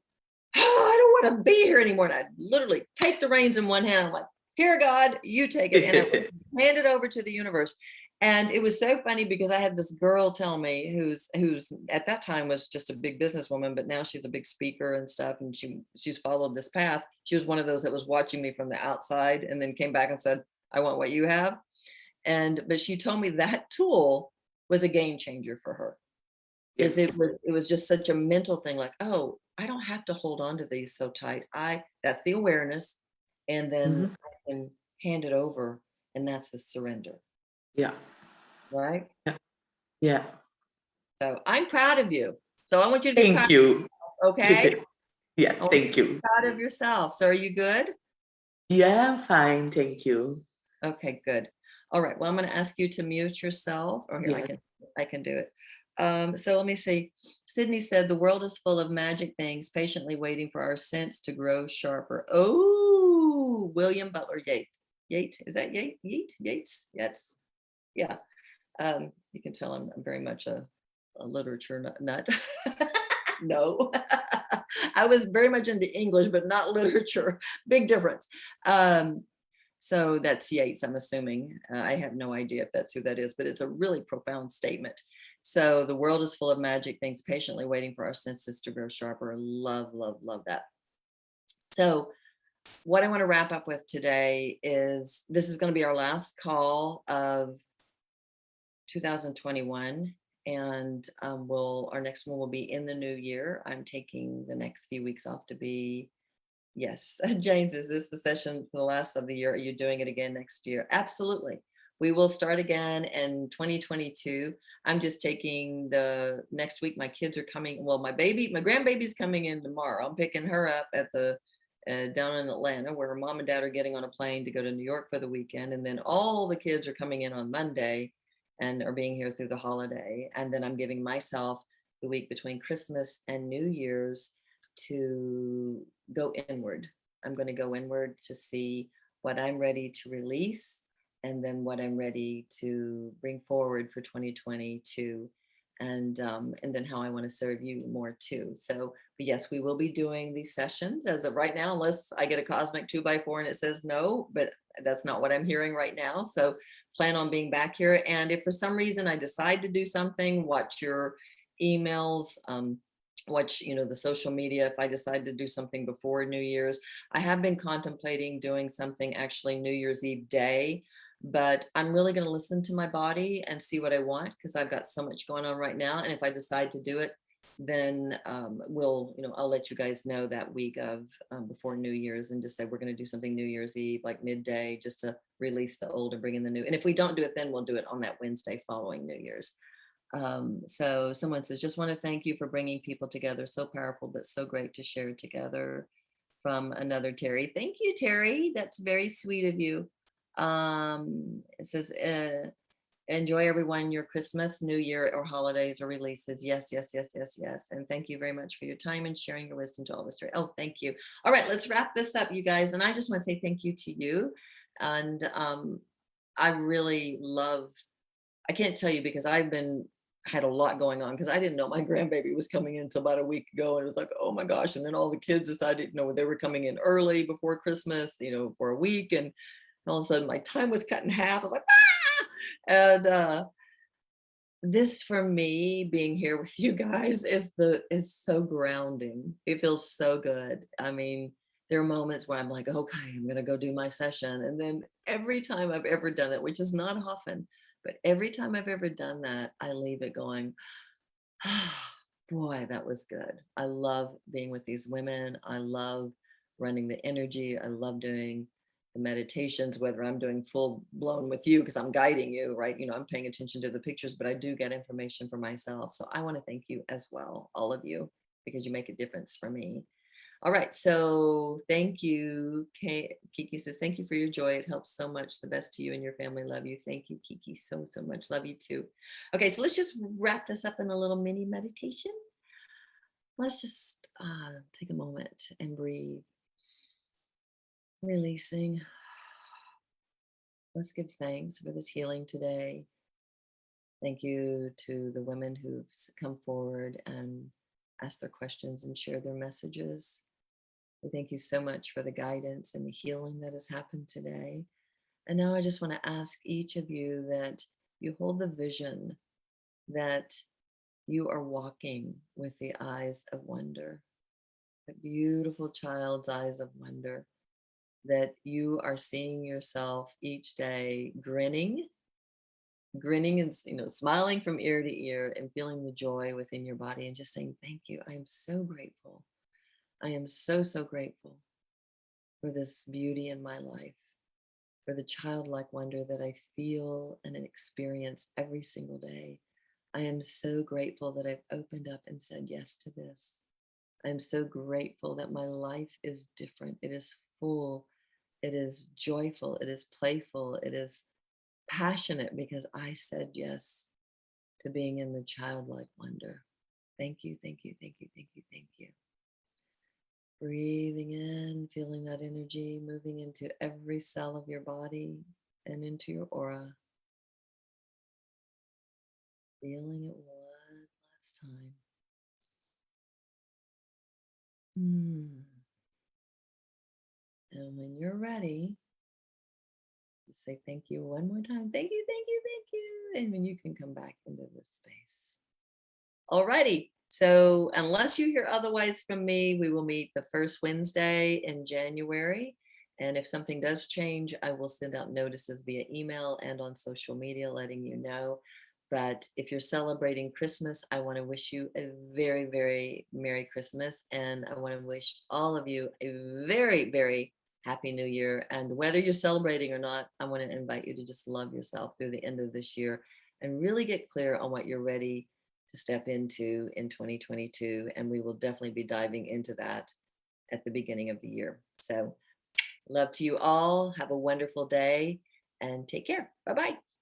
[SPEAKER 1] I don't want to be here anymore. And I literally take the reins in one hand. I'm like, here, God, you take it. And I would hand it over to the universe. And it was so funny because I had this girl tell me who's at that time was just a big businesswoman, but now she's a big speaker and stuff. And she's followed this path. She was one of those that was watching me from the outside and then came back and said, I want what you have. But she told me that tool was a game changer for her. Because
[SPEAKER 3] Yes.
[SPEAKER 1] it was just such a mental thing, like, oh, I don't have to hold on to these so tight. That's the awareness. And then
[SPEAKER 3] Mhm.
[SPEAKER 1] I can hand it over. And that's the surrender.
[SPEAKER 3] Yeah.
[SPEAKER 1] Right?
[SPEAKER 3] Yeah. Yeah.
[SPEAKER 1] So I'm proud of you. So I want you to be proud,
[SPEAKER 3] Thank you.
[SPEAKER 1] okay?
[SPEAKER 3] Yes,
[SPEAKER 1] I want
[SPEAKER 3] thank
[SPEAKER 1] you to be
[SPEAKER 3] you.
[SPEAKER 1] proud of yourself. So are you good?
[SPEAKER 3] Yeah, I'm fine. Thank you.
[SPEAKER 1] Okay, good. All right. Well, I'm going to ask you to mute yourself. Or here,
[SPEAKER 3] Yes.
[SPEAKER 1] I can do it. So let me see. Sydney said, the world is full of magic things, patiently waiting for our sense to grow sharper. Oh, William Butler Yeats. Yeats, is that Yeats? Yeats? Yes. Yeah. You can tell I'm very much a literature nut. No, I was very much into English, but not literature. Big difference. So that's Yeats, I'm assuming. I have no idea if that's who that is, but it's a really profound statement. So the world is full of magic things, patiently waiting for our senses to grow sharper. Love, love, love that. So what I want to wrap up with today is this is going to be our last call of 2021. And our next one will be in the new year. I'm taking the next few weeks off to be, yes. James, is this the session for the last of the year? Are you doing it again next year? Absolutely. We will start again in 2022. I'm just taking the next week. My kids are coming. Well, my grandbaby's coming in tomorrow. I'm picking her up at the down in Atlanta, where her mom and dad are getting on a plane to go to New York for the weekend. And then all the kids are coming in on Monday and are being here through the holiday. And then I'm giving myself the week between Christmas and New Year's to go inward. I'm going to go inward to see what I'm ready to release and then what I'm ready to bring forward for 2022. And then how I want to serve you more too. So, but yes, we will be doing these sessions as of right now, unless I get a cosmic 2x4 and it says no, but that's not what I'm hearing right now. So plan on being back here. And if for some reason I decide to do something, watch your emails, watch, the social media. If I decide to do something before New Year's, I have been contemplating doing something actually New Year's Eve day, but I'm really going to listen to my body and see what I want, because I've got so much going on right now. And if I decide to do it, then I'll let you guys know that week of before New Year's, and just say we're going to do something New Year's Eve, like midday, just to release the old and bring in the new. And if we don't do it, then we'll do it on that Wednesday following New Year's. So someone says, just want to thank you for bringing people together. So powerful, but so great to share together. From another Terri. Thank you, Terri. That's very sweet of you. It says, enjoy everyone your Christmas, New Year, or holidays or releases. Yes, yes, yes, yes, yes. And thank you very much for your time and sharing your wisdom to all of us. Oh, thank you. All right, let's wrap this up, you guys. And I just want to say thank you to you. And I really love, I can't tell you, because I've been had a lot going on because I didn't know my grandbaby was coming in until about a week ago. And it was like, oh my gosh. And then all the kids decided, they were coming in early before Christmas, for a week. And all of a sudden my time was cut in half. I was like, ah! And this for me, being here with you guys is so grounding. It feels so good. I mean, there are moments where I'm like, okay, I'm going to go do my session. And then every time I've ever done it, which is not often, but every time I've ever done that, I leave it going, boy, that was good. I love being with these women. I love running the energy. I love doing the meditations, whether I'm doing full blown with you because I'm guiding you, right? I'm paying attention to the pictures, but I do get information for myself. So I want to thank you as well, all of you, because you make a difference for me. All right, so thank you. Kiki says, thank you for your joy. It helps so much. The best to you and your family. Love you. Thank you, Kiki, so much. Love you too. Okay, so let's just wrap this up in a little mini meditation. Let's just take a moment and breathe. Releasing. Let's give thanks for this healing today. Thank you to the women who've come forward and asked their questions and shared their messages. We thank you so much for the guidance and the healing that has happened today. And now I just want to ask each of you that you hold the vision that you are walking with the eyes of wonder, the beautiful child's eyes of wonder, that you are seeing yourself each day grinning and smiling from ear to ear and feeling the joy within your body and just saying, thank you. I am so grateful. I am so grateful for this beauty in my life, for the childlike wonder that I feel and experience every single day. I am so grateful that I've opened up and said yes to this. I am so grateful that my life is different. It is full. It is joyful. It is playful. It is passionate because I said yes to being in the childlike wonder. Thank you, thank you, thank you, thank you, thank you. Breathing in, feeling that energy moving into every cell of your body and into your aura. Feeling it one last time. And when you're ready, just say thank you one more time. Thank you, thank you, thank you. And then you can come back into this space. Alrighty. So unless you hear otherwise from me, we will meet the first Wednesday in January. And if something does change, I will send out notices via email and on social media, letting you know. But if you're celebrating Christmas, I want to wish you a very, very Merry Christmas. And I want to wish all of you a very, very Happy New Year. And whether you're celebrating or not, I want to invite you to just love yourself through the end of this year and really get clear on what you're ready to step into in 2022. And we will definitely be diving into that at the beginning of the year. So love to you all. Have a wonderful day and take care. Bye-bye.